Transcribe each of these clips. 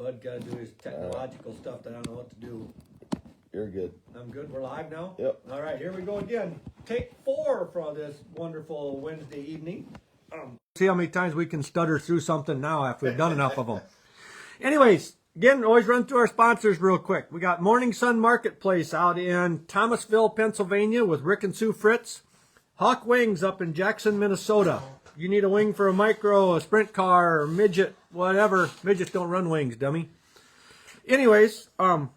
Bud got to do his technological stuff that I don't know what to do. You're good. I'm good. We're live now? Yep. All right, here we go again. Take 4 for this wonderful Wednesday evening. See how many times we can stutter through something now after we've done enough of them. Anyways, again, always run through our sponsors real quick. We got Morning Sun Marketplace out in Thomasville, Pennsylvania with Rick and Sue Fritz. Hawk Wings up in Jackson, Minnesota. You need a wing for a micro, a sprint car, or midget, whatever. Midgets don't run wings, dummy. Anyways,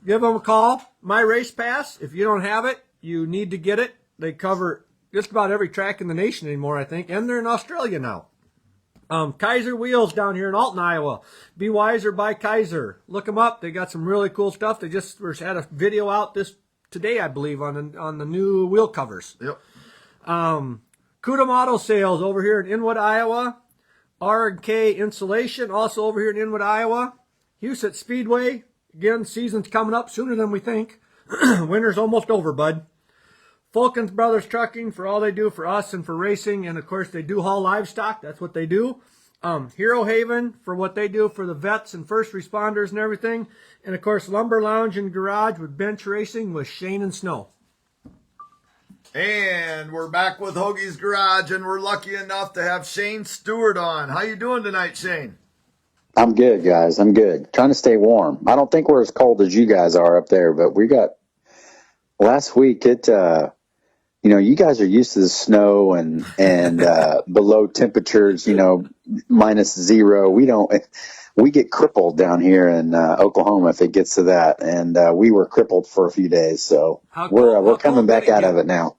give them a call. My Race Pass, if you don't have it, you need to get it. They cover just about every track in the nation anymore, I think, and they're in Australia now. Kaiser Wheels down here in Alton, Iowa. Be Wiser by Kaiser. Look them up. They got some really cool stuff. They just had a video out today, I believe, on the new wheel covers. Yep. Kudum Auto Sales over here in Inwood, Iowa. R&K Insulation also over here in Inwood, Iowa. Houston Speedway. Again, season's coming up sooner than we think. Winter's almost over, bud. Fulkins Brothers Trucking for all they do for us and for racing. And, of course, they do haul livestock. That's what they do. Hero Haven for what they do for the vets and first responders and everything. And, of course, Lumber Lounge and Garage with Bench Racing with Shane and Snow. And we're back with Hoagie's Garage, and we're lucky enough to have Shane Stewart on. How you doing tonight, Shane? I'm good, guys. I'm good. Trying to stay warm. I don't think we're as cold as you guys are up there, but we got last week. You guys are used to the snow and below temperatures. -0. We get crippled down here in Oklahoma if it gets to that, and we were crippled for a few days. So we're coming back out of it now.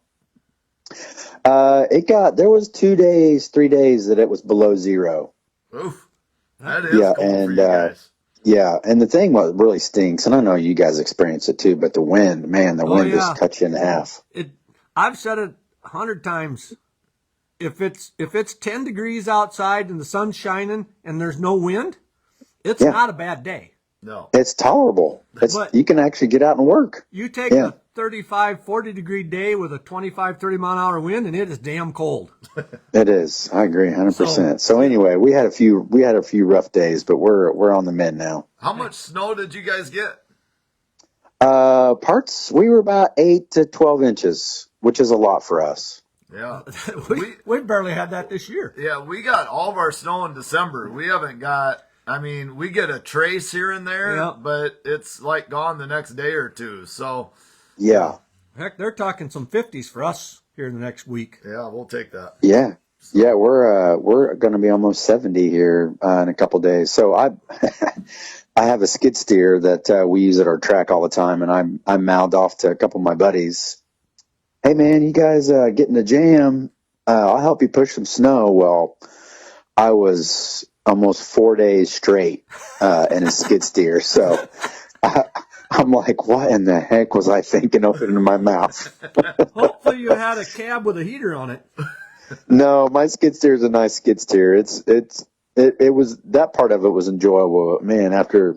There was 2 days, 3 days that it was below 0. Oof. That is cold for you guys. Yeah, and the thing what really stinks, and I know you guys experience it too, but the wind, man, wind just cuts you in half. I've said it 100 times. If it's 10 degrees outside and the sun's shining and there's no wind, it's not a bad day. No. It's tolerable. You can actually get out and work. You take a 35, 40-degree day with a 25, 30-mile-an-hour wind, and it is damn cold. It is. I agree 100%. So anyway, we had a few rough days, but we're on the mend now. How much snow did you guys get? We were about 8 to 12 inches, which is a lot for us. Yeah. we barely had that this year. Yeah, we got all of our snow in December. We haven't got, we get a trace here and there, but it's like gone the next day or two. So, yeah. Heck, they're talking some 50s for us here in the next week. Yeah, we'll take that. Yeah. Yeah, we're going to be almost 70 here in a couple days. So I have a skid steer that we use at our track all the time, and I mouthed off to a couple of my buddies, "Hey man, you guys get in the jam. I'll help you push some snow." Well, I was almost 4 days straight in a skid steer, so I'm like, what in the heck was I thinking opening my mouth? Hopefully you had a cab with a heater on it. No, my skid steer is a nice skid steer. It was, that part of it was enjoyable. Man, after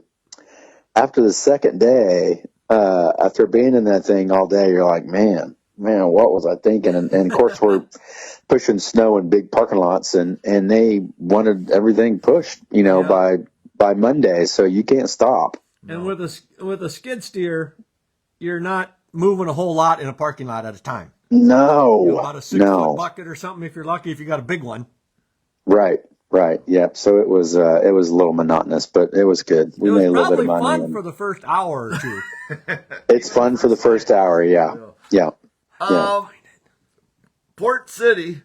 the second day, after being in that thing all day, you're like, man, what was I thinking? And of course we're pushing snow in big parking lots, and they wanted everything pushed, by Monday, so you can't stop. And with a skid steer, you're not moving a whole lot in a parking lot at a time. No, about a 6-foot bucket or something if you're lucky, if you got a big one. Right. Yeah. So it was a little monotonous, but it was good. We made a little bit of money. It was probably fun for the first hour or two. It's fun for the first hour. Yeah. Port City.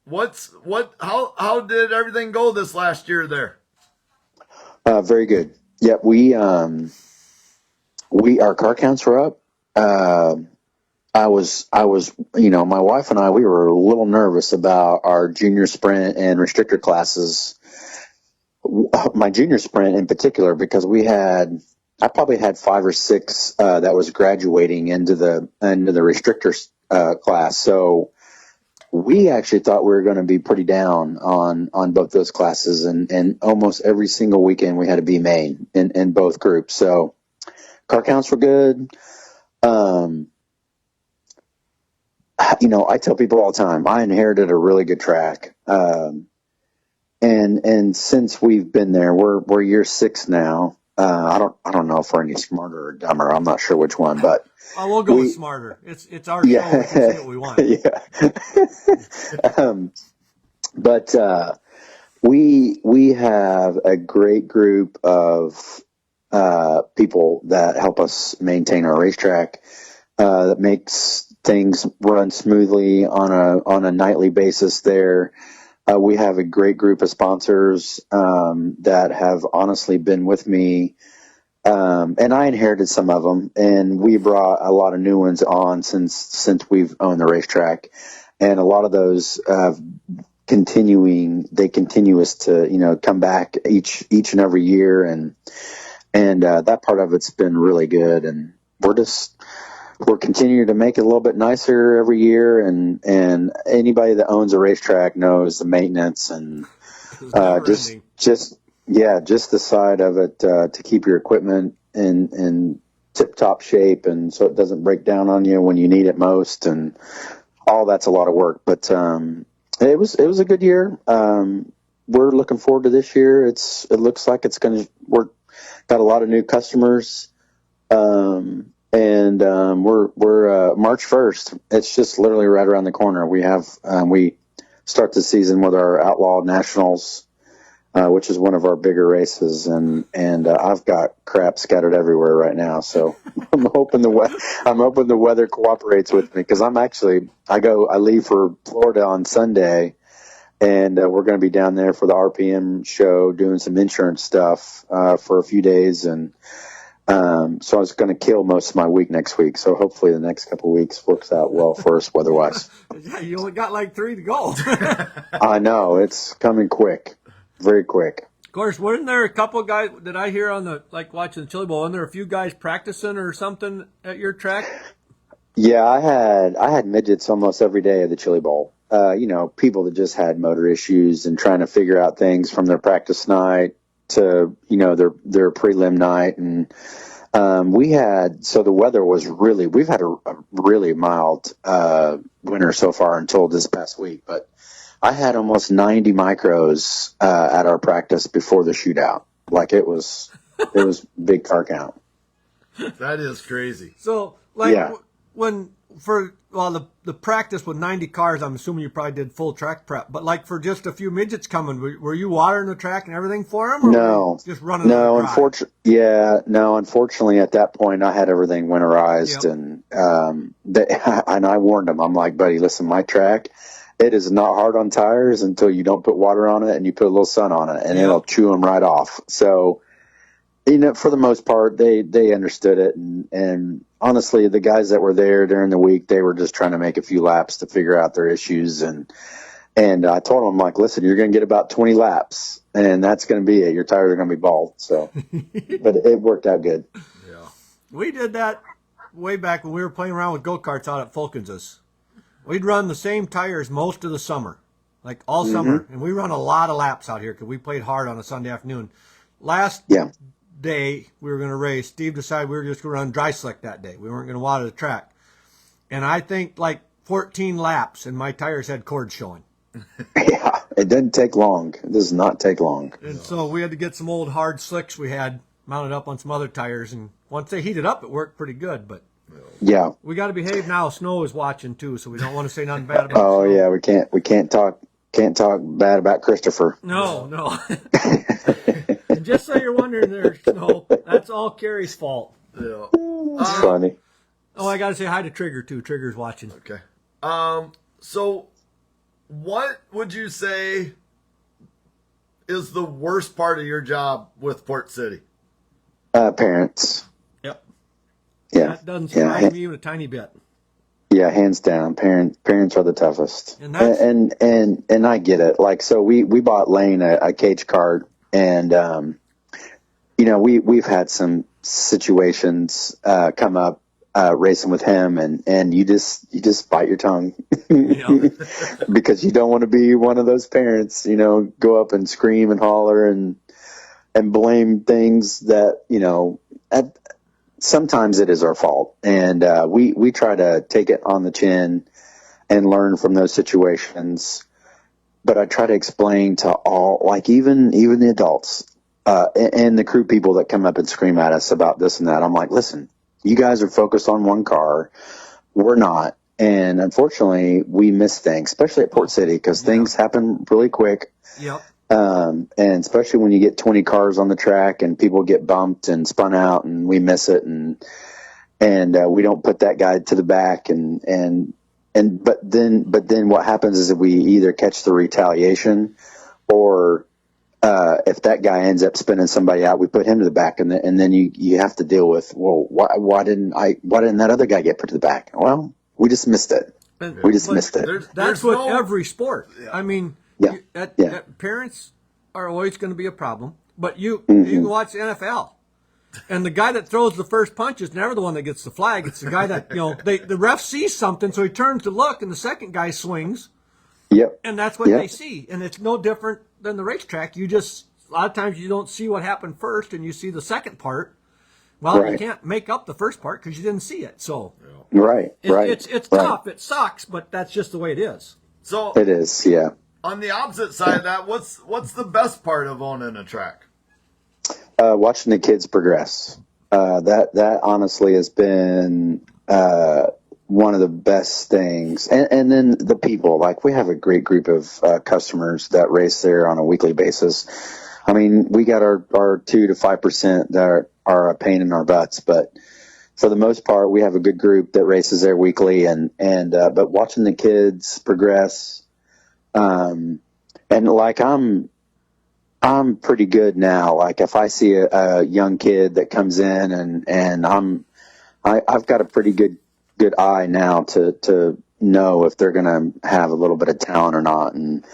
How did everything go this last year there? Very good. Yeah, our car counts were up. I was, my wife and I, we were a little nervous about our junior sprint and restrictor classes. My junior sprint in particular, because I probably had 5 or 6 that was graduating into the restrictor class. So we actually thought we were going to be pretty down on both those classes, and almost every single weekend we had to be main in both groups. So car counts were good. I tell people all the time, I inherited a really good track. and since we've been there, we're year 6 now. I don't know if we're any smarter or dumber. I'm not sure which one, but Oh, we'll go with smarter. It's our show. yeah, We can say what we want. yeah. But we have a great group of people that help us maintain our racetrack. That makes things run smoothly on a nightly basis there. We have a great group of sponsors that have honestly been with me, and I inherited some of them, and we brought a lot of new ones on since we've owned the racetrack, and a lot of those they continue us to come back each and every year, and that part of it's been really good, and we're continuing to make it a little bit nicer every year, and anybody that owns a racetrack knows the maintenance and just the side of it to keep your equipment in tip top shape, and so it doesn't break down on you when you need it most, and all that's a lot of work. But it was a good year. We're looking forward to this year. It looks like we're got a lot of new customers. And we're March 1st. It's just literally right around the corner. We start the season with our Outlaw Nationals, which is one of our bigger races, and I've got crap scattered everywhere right now. So I'm hoping the weather cooperates with me, because I leave for Florida on Sunday, and we're going to be down there for the RPM show doing some insurance stuff for a few days, and so I was going to kill most of my week next week. So hopefully the next couple of weeks works out well for us weather-wise. Yeah, you only got like 3 to go. I know, it's coming quick, very quick. Of course, weren't there a couple of guys that I hear on watching the Chili Bowl? Weren't there a few guys practicing or something at your track? Yeah, I had midgets almost every day of the Chili Bowl. People that just had motor issues and trying to figure out things from their practice night to their prelim night, and the weather was we've had a really mild winter so far until this past week, but I had almost 90 micros at our practice before the shootout. Like it was big car count. That is crazy. So the practice with 90 cars, I'm assuming you probably did full track prep, but like for just a few midgets coming, were you watering the track and everything for them? Or no, just running. No, unfortunately at that point I had everything winterized. Yep. And I warned them. I'm like, buddy, listen, my track, it is not hard on tires until you don't put water on it and you put a little sun on it, and it'll chew them right off. So, for the most part, they understood it, and honestly, the guys that were there during the week, they were just trying to make a few laps to figure out their issues, and I told them, I'm like, listen, you're going to get about 20 laps, and that's going to be it. Your tires are going to be bald. So, but it worked out good. Yeah, we did that way back when we were playing around with go-karts out at Fulkins's. We'd run the same tires most of the summer, like all summer, and we run a lot of laps out here because we played hard on a Sunday afternoon. Last day we were going to race, Steve decided we were just going to run dry slick that day. We weren't going to water the track. And I think like 14 laps and my tires had cords showing. Yeah, it didn't take long. It does not take long. And so we had to get some old hard slicks we had mounted up on some other tires, and once they heated up it worked pretty good, but yeah, we got to behave now. Snow is watching too, so we don't want to say nothing bad about Snow. Yeah, we can't talk bad about Christopher. No. And just so you're wondering there, Snow, that's all Carrie's fault. Yeah. It's funny. Oh, I got to say hi to Trigger too. Trigger's watching. Okay. So what would you say is the worst part of your job with Port City? Parents. Yep. Yeah. That doesn't surprise me even a tiny bit. Yeah, hands down. Parents are the toughest. And I get it. Like, so we bought Lane a cage cart, and we've had some situations come up racing with him, and you just bite your tongue because you don't want to be one of those parents, go up and scream and holler and blame things that, sometimes it is our fault. And we try to take it on the chin and learn from those situations. but I try to explain to all, like even the adults, and the crew people that come up and scream at us about this and that. I'm like, listen, you guys are focused on one car. We're not. And unfortunately, we miss things, especially at Port City, because things happen really quick. Yep. And especially when you get 20 cars on the track and people get bumped and spun out, and we miss it, and we don't put that guy to the back, but then what happens is that we either catch the retaliation, or if that guy ends up spinning somebody out, we put him to the back, and then you have to deal with, well, why didn't that other guy get put to the back? Well, we just missed it. We just missed it. That's with every sport. Yeah. I mean, parents are always going to be a problem, but you can watch NFL, and the guy that throws the first punch is never the one that gets the flag. It's the guy that, the ref sees something, so he turns to look, and the second guy swings. Yep. And that's what they see. And it's no different than the racetrack. A lot of times you don't see what happened first, and you see the second part. Well, you can't make up the first part because you didn't see it. So it's tough. It sucks, but that's just the way it is. So it is, yeah. On the opposite side of that, what's the best part of owning a track? Watching the kids progress. That honestly has been one of the best things. And then the people, like, we have a great group of customers that race there on a weekly basis. I mean, we got our 2 to 5% that are a pain in our butts, but for the most part, we have a good group that races there weekly, but watching the kids progress, and like I'm pretty good now. Like if I see a young kid that comes in and I've got a pretty good eye now to know if they're going to have a little bit of talent or not. And,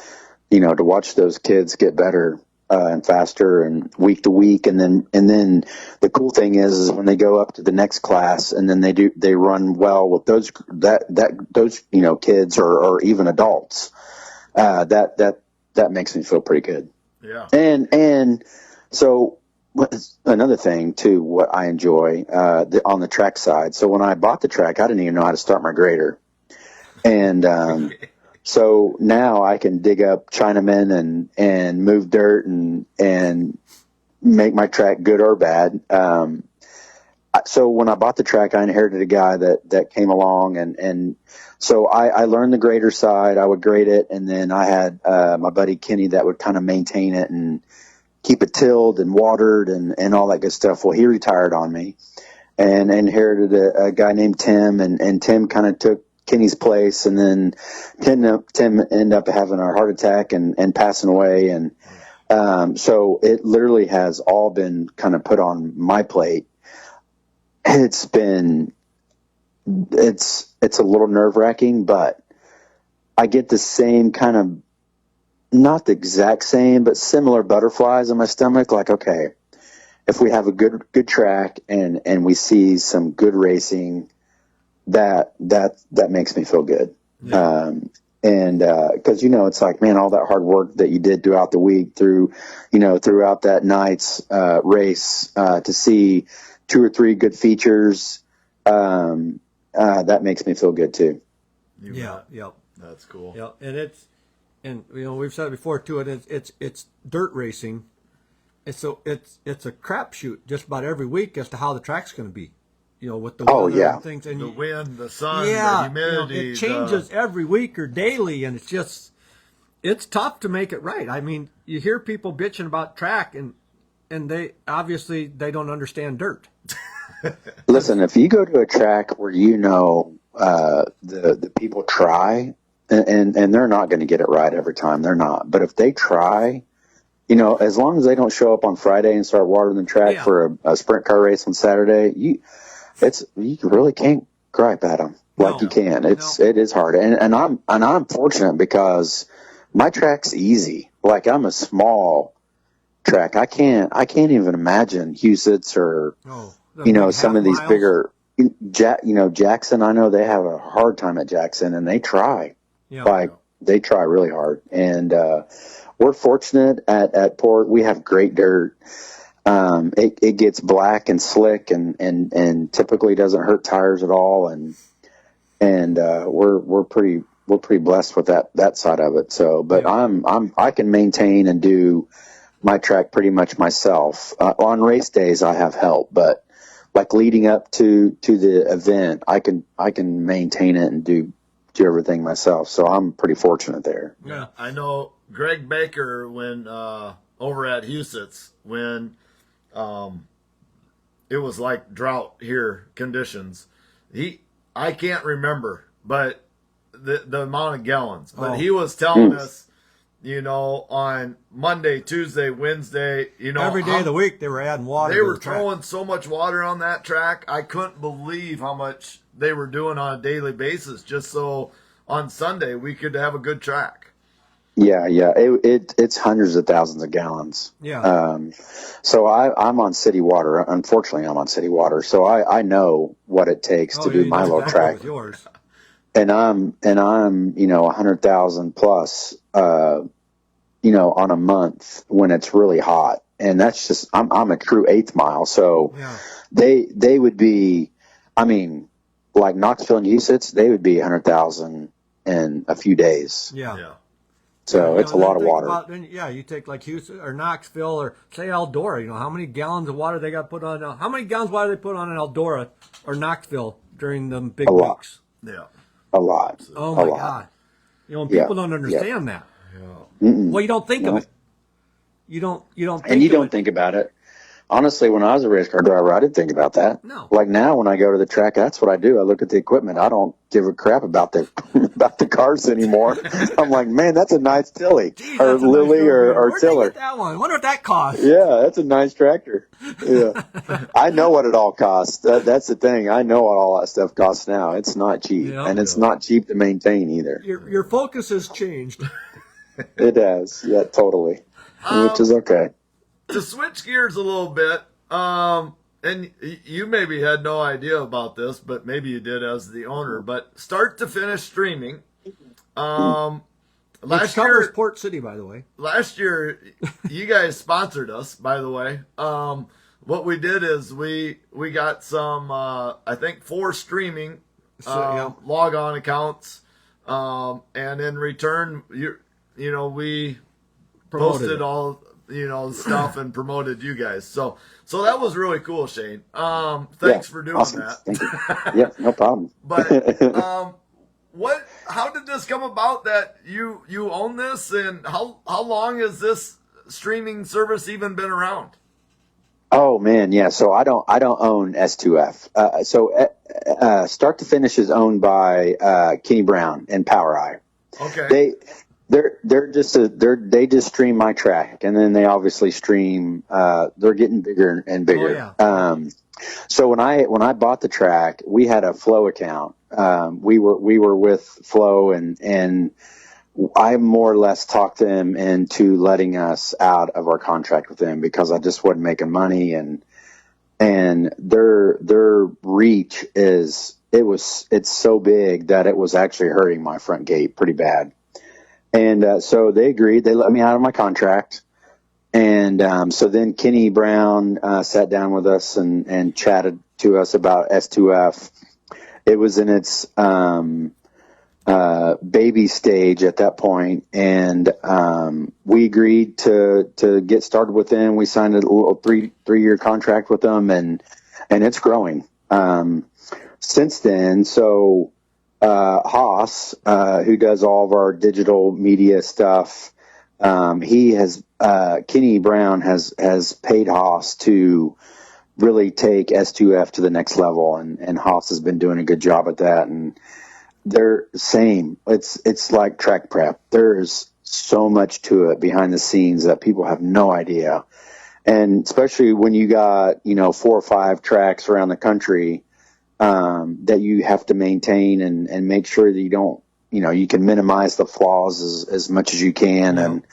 to watch those kids get better, and faster and week to week. And then the cool thing is when they go up to the next class and then they run well with those kids or even adults, that makes me feel pretty good. Yeah. And so another thing too, what I enjoy, on the track side. So when I bought the track, I didn't even know how to start my grader. And, so now I can dig up Chinamen and move dirt and make my track good or bad. So when I bought the track, I inherited a guy that came along and so I learned the grader side. I would grade it, and then I had my buddy Kenny that would kind of maintain it and keep it tilled and watered and all that good stuff. Well, he retired on me and inherited a guy named Tim, and Tim kind of took Kenny's place, and then Tim ended up having a heart attack and passing away. And so it literally has all been kind of put on my plate. It's a little nerve wracking, but I get the same kind of, not the exact same, but similar butterflies in my stomach. Like, okay, if we have a good track and we see some good racing, that makes me feel good. Yeah. And cause it's like, man, all that hard work that you did throughout the week throughout that night's, race, to see 2 or 3 good features, that makes me feel good too. Yep. That's cool. Yeah. And we've said it before too, it's dirt racing. It's a crapshoot just about every week as to how the track's going to be. With the weather and things, and the wind, the sun, the humidity, it changes every week or daily, and it's tough to make it right. I mean, you hear people bitching about track, and they obviously they don't understand dirt. Listen, if you go to a track where the people try, and they're not going to get it right every time, they're not. But if they try, as long as they don't show up on Friday and start watering the track for a sprint car race on Saturday, you really can't gripe at them like you can. It is hard, and I'm fortunate because my track's easy. Like, I'm a small track. I can't even imagine Huset's or some of these bigger. Jackson. I know they have a hard time at Jackson, and they try. They try really hard, and we're fortunate at Port. We have great dirt. It gets black and slick and typically doesn't hurt tires at all. And we're pretty we're pretty blessed with that side of it. So, but I can maintain and do my track pretty much myself. On race days, I have help, but like leading up to the event, I can maintain it and do everything myself. So I'm pretty fortunate there. Yeah, I know Greg Baker when over at Huset's when it was like drought here conditions. I can't remember, but the amount of gallons. But he was telling us, on Monday, Tuesday, Wednesday, every day of the week they were adding water. They were throwing so much water on that track. I couldn't believe how much they were doing on a daily basis just so on Sunday we could have a good track. Yeah. It's hundreds of thousands of gallons. Yeah. So I'm on city water. Unfortunately, I'm on city water. So I know what it takes to do my little track. With yours. And I'm 100,000 plus, on a month when it's really hot. And that's just, I'm a true 8th mile. So they would be, like Knoxville and Huset's, they would be 100,000 in a few days. Yeah. So it's a lot of water. You take like Houston or Knoxville or say Eldora. How many gallons of water they got put on? How many gallons of water they put on in Eldora or Knoxville during the big weeks? Yeah, a lot. Oh my God! People don't understand that. Yeah. Well, you don't think of it. You don't. And you don't think about it. Honestly, when I was a race car driver, I didn't think about that. No. Like now, when I go to the track, that's what I do. I look at the equipment. I don't give a crap about the cars anymore. I'm like, man, that's a nice Tilly. Jeez, or Lily or Tiller. Get that one. I wonder what that costs. Yeah, that's a nice tractor. Yeah. I know what it all costs. That's the thing. I know what all that stuff costs now. It's not cheap. And it's not cheap to maintain either. Your focus has changed. It has. Yeah, totally. Which is okay. To switch gears a little bit, and you maybe had no idea about this, but maybe you did as the owner, but start to finish streaming. Last year, Port City, by the way. Last year, you guys sponsored us, by the way. What we did is we got some, I think 4 streaming log on accounts, and in return, we posted all stuff and promoted you guys. So that was really cool, Shane. Thanks for doing that. Thank you. Yeah, no problem. But how did this come about that you own this, and how long has this streaming service even been around? Oh man, yeah. So I don't own S2F. Start to Finish is owned by Kenny Brown and Power Eye. Okay. They just stream my track, and then they obviously stream. They're getting bigger and bigger. Oh, yeah. So when I bought the track, we had a Flow account. We were with Flow, and I more or less talked them into letting us out of our contract with them because I just wasn't making money, and their reach it's so big that it was actually hurting my front gate pretty bad. And so they agreed. They let me out of my contract. And so then Kenny Brown sat down with us and chatted to us about S2F. It was in its baby stage at that point, and we agreed to get started with them. We signed a little three-year contract with them, and it's growing since then. So Haas, who does all of our digital media stuff, Kenny Brown has paid Haas to really take S2F to the next level, and Haas has been doing a good job at that. And they're same. It's like track prep. There's so much to it behind the scenes that people have no idea. And especially when you got, 4 or 5 tracks around the country, that you have to maintain and make sure that you don't, you can minimize the flaws as much as you can. Yeah. And,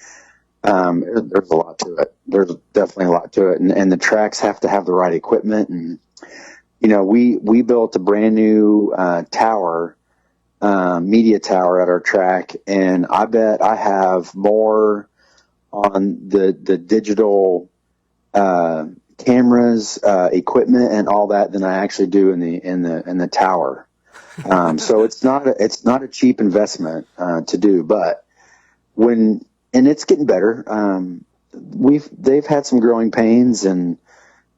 there's a lot to it. There's definitely a lot to it. And the tracks have to have the right equipment. And, we built a brand new, tower, media tower at our track. And I bet I have more on the digital, cameras, equipment and all that than I actually do in the tower. So it's not a cheap investment to do, but and it's getting better. They've had some growing pains, and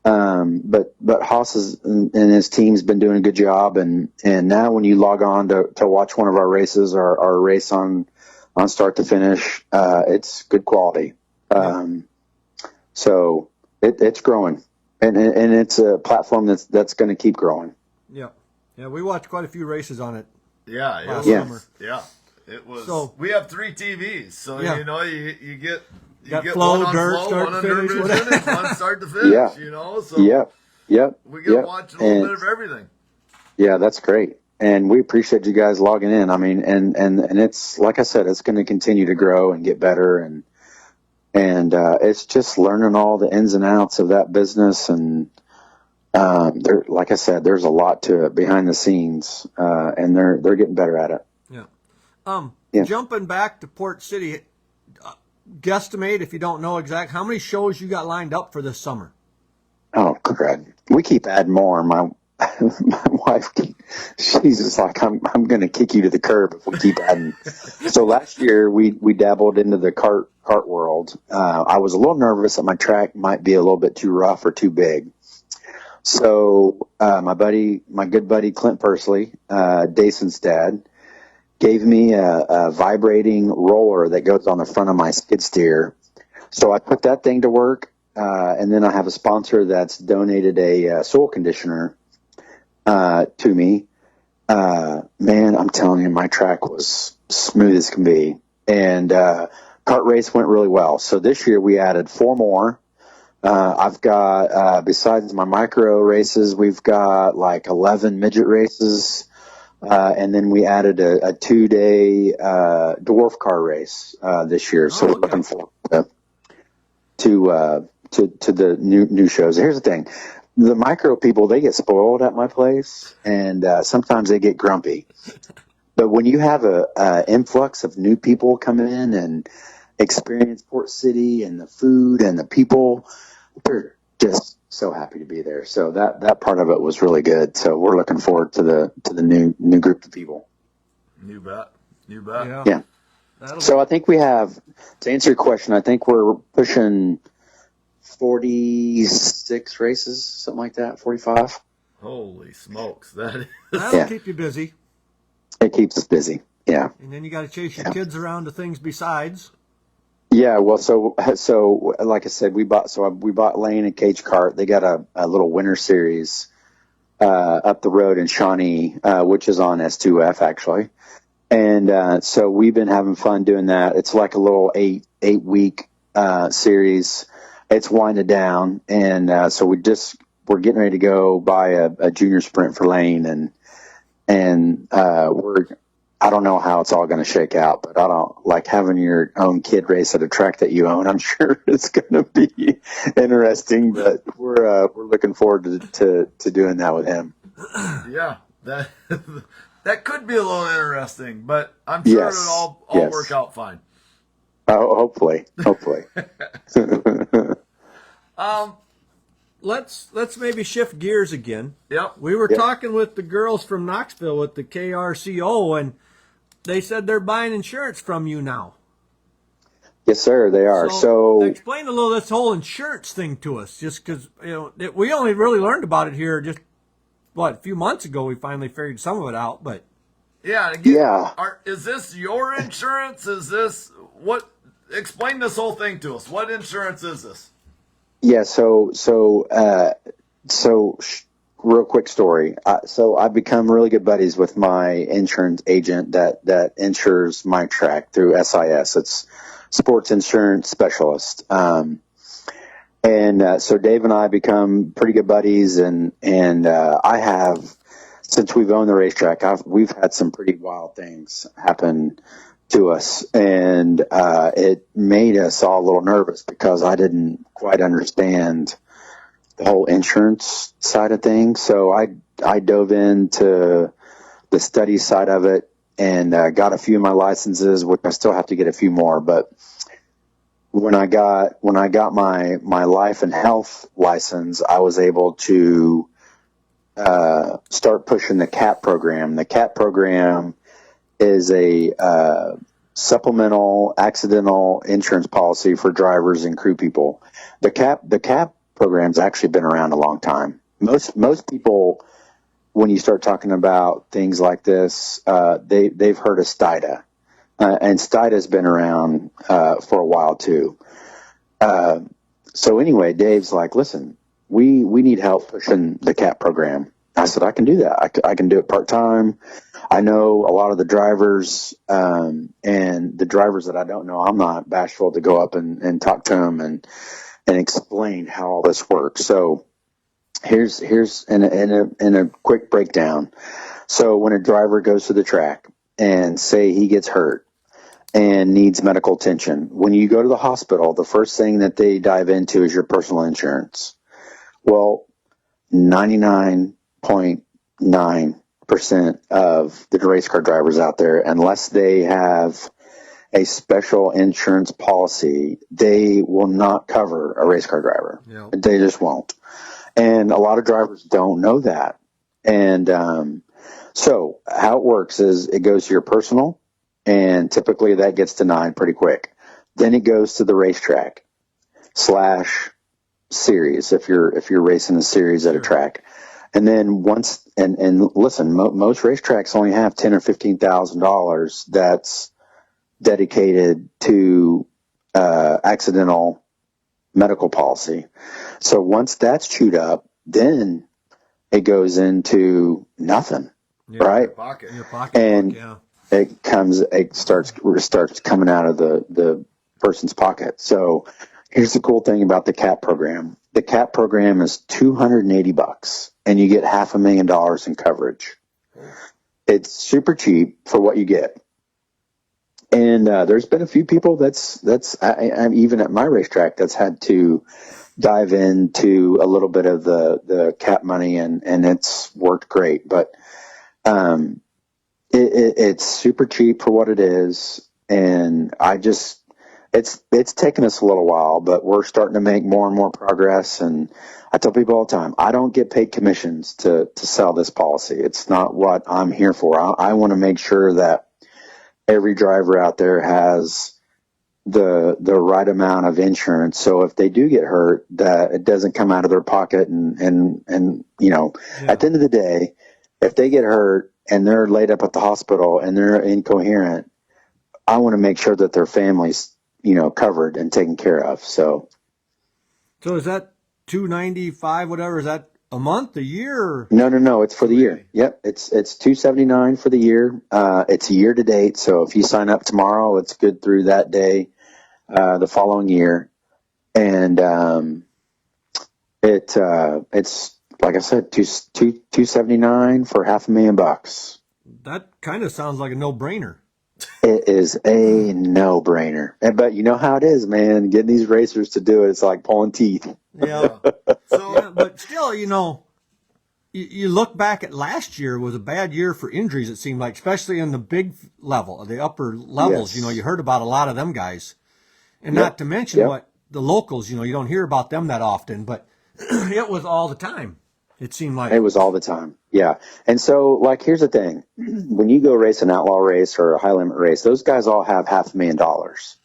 but Haas and his team's been doing a good job, and now when you log on to watch one of our races, our race on start to finish, it's good quality. So it's growing, and it's a platform that's going to keep growing. Yeah, we watched quite a few races on it. Yeah, summer. Yeah, it was. So we have 3 TVs, so you get flow, one on dirt, flow, start one to on finish, dirt finish, one start to finish. Yeah. So we get to watch a little bit of everything. Yeah, that's great. And we appreciate you guys logging in. I mean, and it's, like I said, it's going to continue to grow and get better. And it's just learning all the ins and outs of that business. And, like I said, there's a lot to it behind the scenes. And they're getting better at it. Yeah. Jumping back to Port City, guesstimate, if you don't know exact, how many shows you got lined up for this summer? Oh, crud. We keep adding more. My wife, she's just like, I'm going to kick you to the curb if we keep adding. So last year we dabbled into the kart world. I was a little nervous that my track might be a little bit too rough or too big. So my good buddy Clint Pursley, Dason's dad, gave me a vibrating roller that goes on the front of my skid steer. So I put that thing to work, and then I have a sponsor that's donated a soil conditioner to me. Man, I'm telling you, my track was smooth as can be. And kart race went really well. So this year we added 4 more. I've got, besides my micro races, we've got like 11 midget races. And then we added a 2-day dwarf car race this year. So we're looking forward to the new shows. Here's the thing. The micro people, they get spoiled at my place, and sometimes they get grumpy. But when you have a influx of new people come in and experience Port City and the food and the people, they're just so happy to be there. So that part of it was really good. So we're looking forward to the new group of people. You bet. Yeah. So I think we have, to answer your question, I think we're pushing 46 races, something like that, 45. Holy smokes. That'll keep you busy. It keeps us busy, yeah. And then you got to chase your kids around to things besides. Yeah, well, so like I said, we bought Lane and Cage Kart. They got a little winter series up the road in Shawnee, which is on S2F actually. And so we've been having fun doing that. It's like a little 8-week series. It's winded down, and so we're getting ready to go buy a junior sprint for Lane, and I don't know how it's all going to shake out, but I don't like having your own kid race at a track that you own. I'm sure it's going to be interesting, but we're looking forward to doing that with him. Yeah, that could be a little interesting, but I'm sure it'll all work out fine. Oh, hopefully. Let's maybe shift gears again. Yep. We were talking with the girls from Knoxville with the KRCO, and they said they're buying insurance from you now. Yes, sir, they are. So explain a little this whole insurance thing to us, just because we only really learned about it here just a few months ago. We finally figured some of it out, but is this your insurance? Is this what? Explain this whole thing to us. What insurance is this? Yeah, so real quick story. So I've become really good buddies with my insurance agent that insures my track through SIS. It's Sports Insurance Specialist. So Dave and I become pretty good buddies, and I have, since we've owned the racetrack, we've had some pretty wild things happen to us, and it made us all a little nervous because I didn't quite understand the whole insurance side of things. So I dove into the study side of it and got a few of my licenses, which I still have to get a few more. But when I got my life and health license, I was able to start pushing the CAP program. The CAP program is a supplemental accidental insurance policy for drivers and crew people. The CAP program's actually been around a long time. Most people, when you start talking about things like this, they've heard of STIDA, and STIDA's been around for a while too. So anyway, Dave's like, listen, we need help pushing the CAP program. I said, I can do that. I can do it part-time. I know a lot of the drivers, and the drivers that I don't know, I'm not bashful to go up and talk to them and explain how all this works. So here's in a quick breakdown. So when a driver goes to the track and say he gets hurt and needs medical attention, when you go to the hospital, the first thing that they dive into is your personal insurance. Well, 99.9% of the race car drivers out there, unless they have a special insurance policy, they will not cover a race car driver. Yeah. They just won't. And a lot of drivers don't know that. And so how it works is it goes to your personal, and typically that gets denied pretty quick. Then it goes to the racetrack / series if you're racing a series at a track. And then once and listen, most racetracks only have $10,000 or $15,000 that's dedicated to accidental medical policy. So once that's chewed up, then it goes into nothing, right? Your pocket, and yeah. it starts coming out of the person's pocket. So here's the cool thing about the CAP program. The CAP program is $280, and you get $500,000 in coverage. It's super cheap for what you get. And there's been a few people I'm even at my racetrack that's had to dive into a little bit of the CAP money, and it's worked great. But it's super cheap for what it is, and it's taken us a little while, but we're starting to make more and more progress. And I tell people all the time, I don't get paid commissions to sell this policy. It's not what I'm here for. I want to make sure that every driver out there has the right amount of insurance. So if they do get hurt, that it doesn't come out of their pocket. And at the end of the day, if they get hurt and they're laid up at the hospital and they're incoherent, I want to make sure that their family's, covered and taken care of. So is that $295, whatever? Is that a month, a year? No. It's for the year. Yep. It's $279 for the year. It's a year to date. So if you sign up tomorrow, it's good through that day, the following year. And, it's like I said, $279 for $500,000. That kind of sounds like a no-brainer. It is a no-brainer. But you know how it is, man. Getting these racers to do it, it's like pulling teeth. Yeah. But still, you look back at last year was a bad year for injuries, it seemed like, especially in the big level, the upper levels. Yes. You heard about a lot of them guys. And not to mention what the locals, you don't hear about them that often, but it was all the time. It seemed like it was all the time. Yeah. And so, here's the thing. When you go race an outlaw race or a high limit race, those guys all have $500,000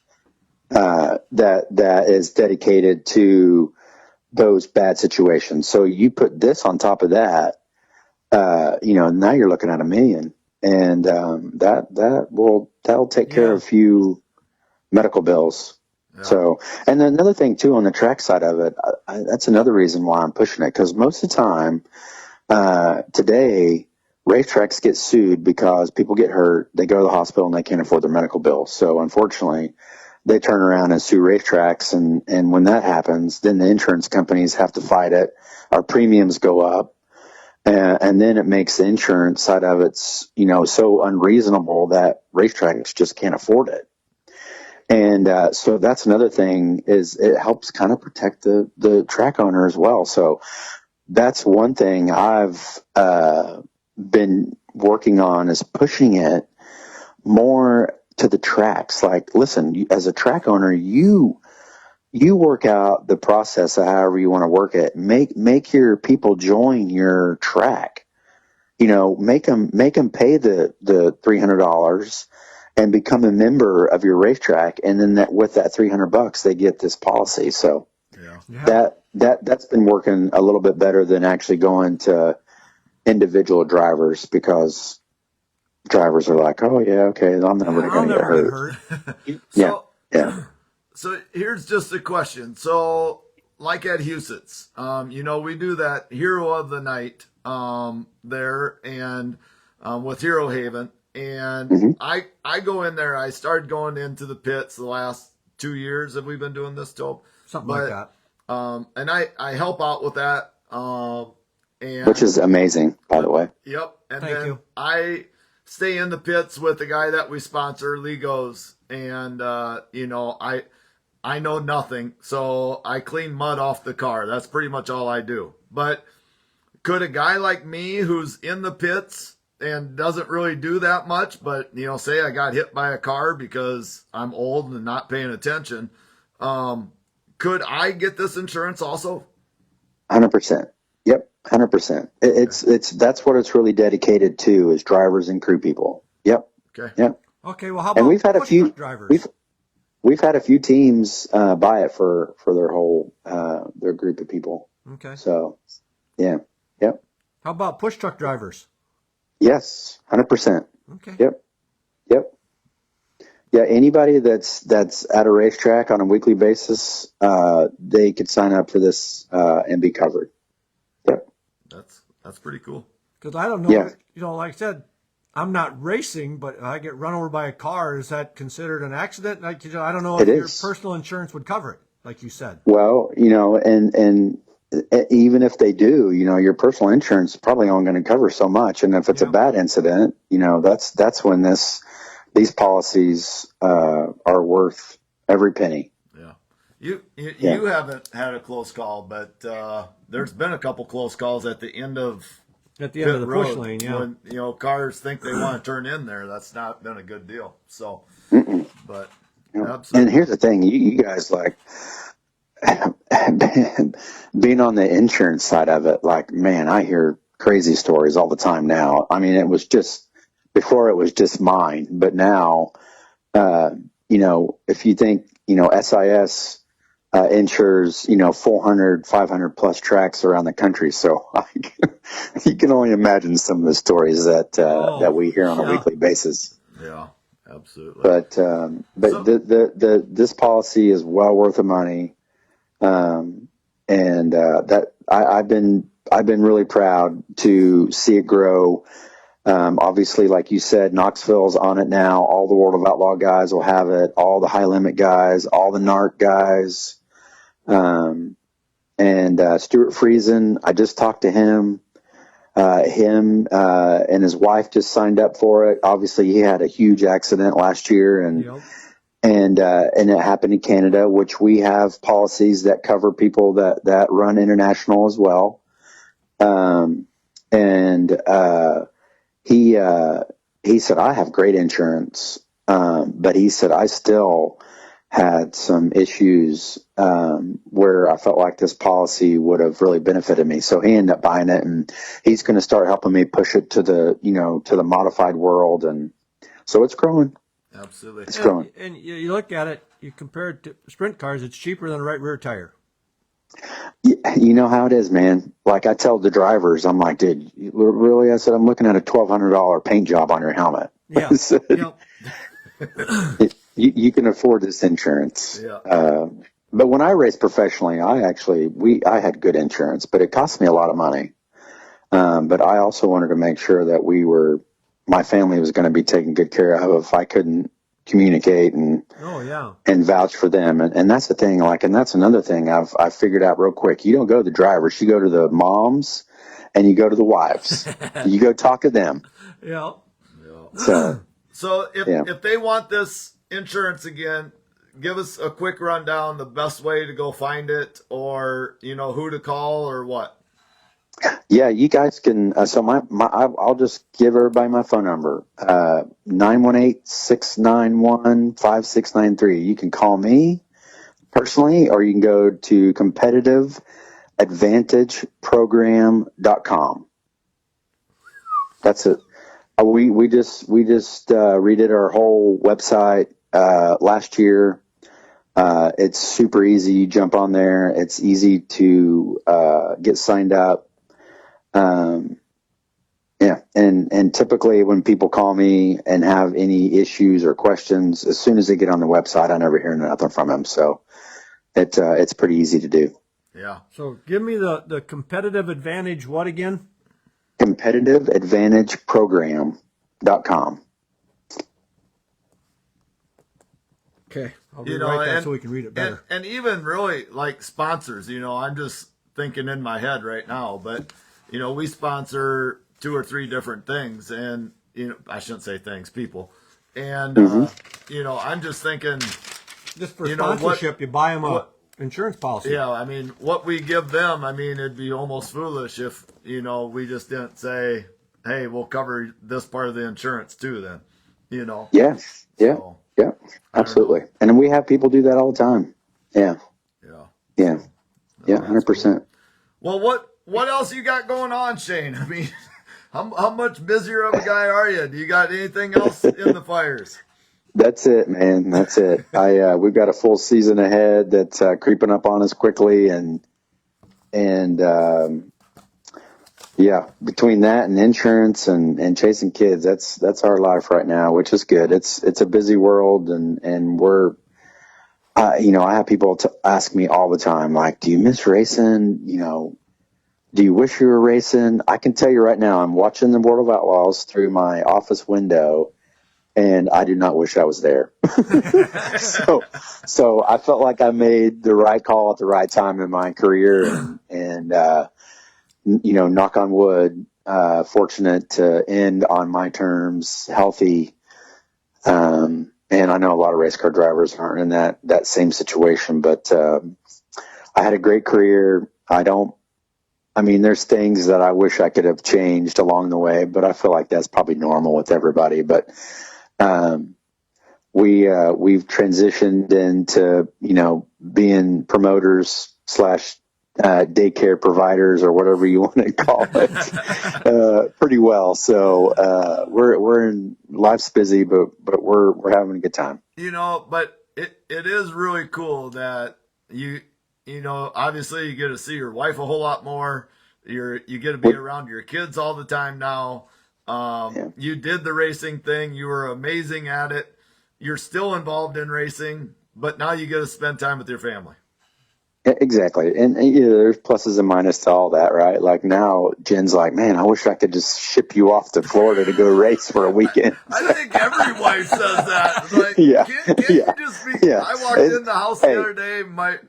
that is dedicated to those bad situations. So you put this on top of that, now you're looking at $1 million, and that'll take care of a few medical bills. Yeah. So, and then another thing too, on the track side of it, that's another reason why I'm pushing it. 'Cause most of the time, today, racetracks get sued because people get hurt, they go to the hospital and they can't afford their medical bills. So unfortunately, they turn around and sue racetracks. And when that happens, then the insurance companies have to fight it. Our premiums go up. And then it makes the insurance side of it, so unreasonable that racetracks just can't afford it. And so that's another thing, is it helps kind of protect the track owner as well. So that's one thing I've been working on, is pushing it more to the tracks. Like, listen, as a track owner, you you work out the process of however you want to work it. Make your people join your track. Make them pay the $300 and become a member of your racetrack, and then with that $300 they get this policy. So that's been working a little bit better than actually going to individual drivers, because drivers are like, oh yeah, okay, I'm never going to get hurt. So here's just a question. So like at Huset's, we do that Hero of the Night there, and with Hero Haven, and I go in there. I started going into the pits the last 2 years that we've been doing this, Tobe. Something like that. And I help out with that. Which is amazing, by the way. Yep. And Thank you. I stay in the pits with the guy that we sponsor, Legos, and I know nothing, so I clean mud off the car. That's pretty much all I do. But could a guy like me who's in the pits and doesn't really do that much, but say I got hit by a car because I'm old and not paying attention, could I get this insurance also? 100%. Yep, 100%. It's that's what it's really dedicated to, is drivers and crew people. Yep. Okay. Yep. Okay. Well, how about and we've had a few drivers? We've had a few teams buy it for their whole their group of people. Okay. So, yeah. Yep. How about push truck drivers? Yes, 100%. Okay. Yep. Yeah, anybody that's at a racetrack on a weekly basis, they could sign up for this and be covered. Yep. That's pretty cool. Because I don't know, like I said, I'm not racing, but if I get run over by a car, is that considered an accident? I don't know if your personal insurance would cover it, like you said. Well, and even if they do, your personal insurance is probably only going to cover so much. And if it's a bad incident, that's when these policies are worth every penny. Yeah. You haven't had a close call, but there's been a couple close calls at the end of the push lane, when cars think they want to turn in there. That's not been a good deal. So, but absolutely. And here's the thing, you guys, like, being on the insurance side of it, like, man, I hear crazy stories all the time now. I mean, it was just before, it was just mine, but now, if you think, SIS insures, 400, 500 plus tracks around the country. So you can only imagine some of the stories that we hear on a weekly basis. Yeah, absolutely. But this policy is well worth the money. That I've been really proud to see it grow. Obviously, like you said, Knoxville's on it now. All the World of Outlaw guys will have it. All the high limit guys, all the NARC guys. Stewart Friesen, I just talked to him. And his wife just signed up for it. Obviously, he had a huge accident last year, and it happened in Canada, which we have policies that cover people that run international as well. He said, I have great insurance. But he said, I still had some issues, where I felt like this policy would have really benefited me. So he ended up buying it, and he's going to start helping me push it to the modified world. And so it's growing. Absolutely. It's growing. And you look at it, you compare it to sprint cars, it's cheaper than a right rear tire. You know how it is, man. Like I tell the drivers, I'm like, dude, really? I said, I'm looking at a $1,200 paint job on your helmet. Yeah. You can afford this insurance. Yeah. But when I raced professionally, I had good insurance, but it cost me a lot of money. But I also wanted to make sure that my family was going to be taken good care of if I couldn't communicate and vouch for them. And that's the thing, and that's another thing I've figured out real quick. You don't go to the drivers, you go to the moms and you go to the wives. You go talk to them. Yeah. So if they want this insurance again, give us a quick rundown, the best way to go find it, or, who to call or what? Yeah, you guys can. I'll just give everybody my phone number, 918-691-5693. You can call me, personally, or you can go to competitiveadvantageprogram.com. That's it. We just redid our whole website last year. It's super easy. You jump on there. It's easy to get signed up. Yeah, and typically when people call me and have any issues or questions, as soon as they get on the website, I never hear nothing from them. So it's pretty easy to do. Yeah. So give me the competitive advantage. What again? competitiveadvantageprogram.com. Okay, I'll rewrite that so we can read it better. And even really like sponsors, I'm just thinking in my head right now, but we sponsor 2 or 3 different things, and I shouldn't say things, people, and I'm just thinking, just for sponsorship, you buy them a insurance policy. Yeah, I mean, what we give them, it'd be almost foolish if we just didn't say, hey, we'll cover this part of the insurance too. Then, Yeah. So, Yeah, absolutely. And we have people do that all the time. Yeah. Yeah. 100%. Well, what else you got going on, Shane? How much busier of a guy are you? Do you got anything else in the fires? That's it, man. That's it. We've got a full season ahead that's creeping up on us quickly, and between that and insurance and chasing kids, that's our life right now, which is good. It's a busy world, and we're, I have people ask me all the time, like, do you miss racing? Do you wish you were racing? I can tell you right now, I'm watching the World of Outlaws through my office window, and I do not wish I was there. So I felt like I made the right call at the right time in my career, and knock on wood, fortunate to end on my terms, healthy. And I know a lot of race car drivers aren't in that same situation, but I had a great career. There's things that I wish I could have changed along the way, but I feel like that's probably normal with everybody. But we've transitioned into being promoters / daycare providers, or whatever you want to call it, pretty well. So we're in, life's busy, but we're having a good time. But it is really cool that you obviously you get to see your wife a whole lot more. You get to be around your kids all the time now. You did the racing thing. You were amazing at it. You're still involved in racing, but now you get to spend time with your family. Exactly. And there's pluses and minuses to all that, right? Like now Jen's like, man, I wish I could just ship you off to Florida to go race for a weekend. I think every wife says that. Like, can't you just be, I walked in the house the other day,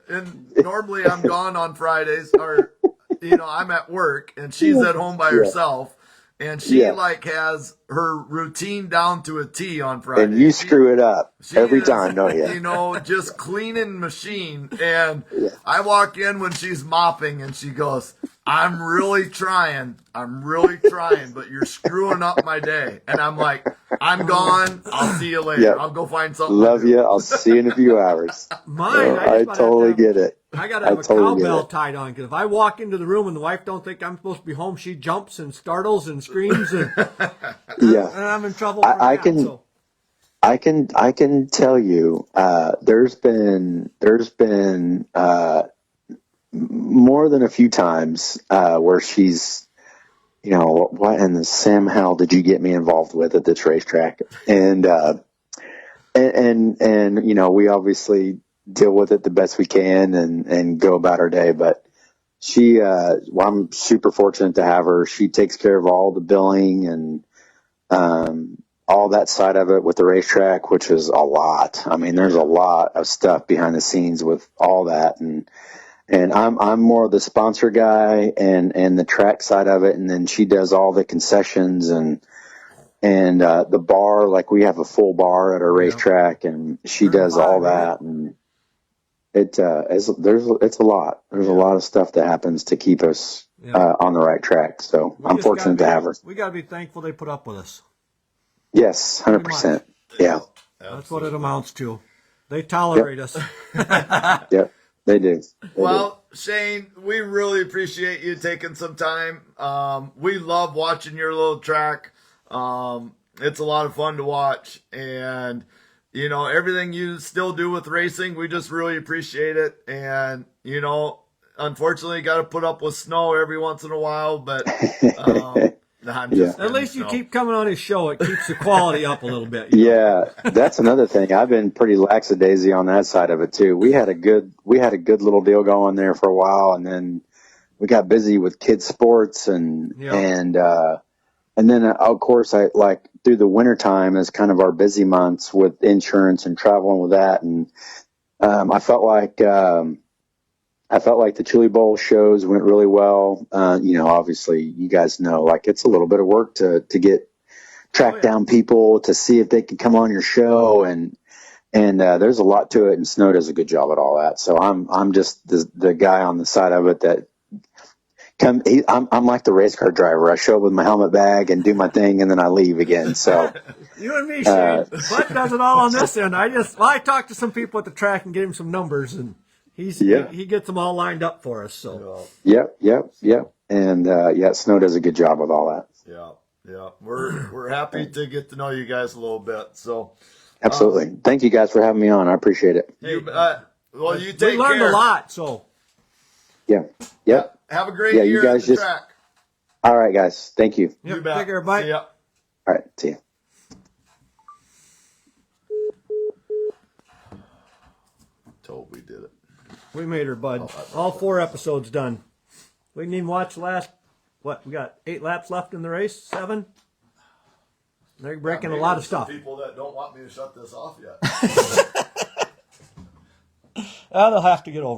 and normally I'm gone on Fridays, or, I'm at work, and she's at home by herself. And she has her routine down to a T on Friday. And you screw it up every time, don't you? Just cleaning machine. And I walk in when she's mopping, and she goes, I'm really trying, but you're screwing up my day. And I'm like, I'm gone. I'll see you later. I'll go find something. Love you. I'll see you in a few hours. I totally get it. I got to have a cowbell tied on, because if I walk into the room and the wife don't think I'm supposed to be home, she jumps and startles and screams, and I'm in trouble. I can tell you, there's been more than a few times where she's, what in the Sam hell did you get me involved with at this racetrack? And we obviously deal with it the best we can and go about our day. But I'm super fortunate to have her. She takes care of all the billing and all that side of it with the racetrack, which is a lot. There's a lot of stuff behind the scenes with all that. And I'm more of the sponsor guy and the track side of it. And then she does all the concessions and the bar, like we have a full bar at our racetrack, and she does all that. And it's a lot. There's a lot of stuff that happens to keep us on the right track. So I'm fortunate to have her. We got to be thankful they put up with us. Yes, 100%. Yeah. That's what it amounts to. They tolerate us. Yep, they do. Well, Shane, we really appreciate you taking some time. We love watching your little track. It's a lot of fun to watch, and everything you still do with racing, we just really appreciate it. And unfortunately, got to put up with snow every once in a while, but at least you keep coming on his show. It keeps the quality up a little bit. Yeah, that's another thing. I've been pretty lackadaisy on that side of it too. We had a good little deal going there for a while, and then we got busy with kids sports and then of course I like through the winter time is kind of our busy months with insurance and traveling with that, and I felt like the Chili Bowl shows went really well. Obviously you guys know, like, it's a little bit of work to track down people to see if they can come on your show. And there's a lot to it, and Snow does a good job at all that. So I'm just the guy on the side of it that I'm like the race car driver. I show up with my helmet bag and do my thing, and then I leave again. So you and me, Shane. Bud does it all on this end. I talk to some people at the track and give him some numbers, and he gets them all lined up for us. So yep. And Snow does a good job with all that. Yeah. We're happy to get to know you guys a little bit. So absolutely. Thank you guys for having me on. I appreciate it. You take care. We learned a lot. So Yep. Have a great year you guys at the track. All right, guys. Thank you. You bet. Take care. Bye. See ya. All right. See ya. Told we did it. We made her, Bud. All 4 episodes done. We didn't even watch the last, we got 8 laps left in the race? 7? They're breaking a lot of stuff. People that don't want me to shut this off yet. They'll have to get over it.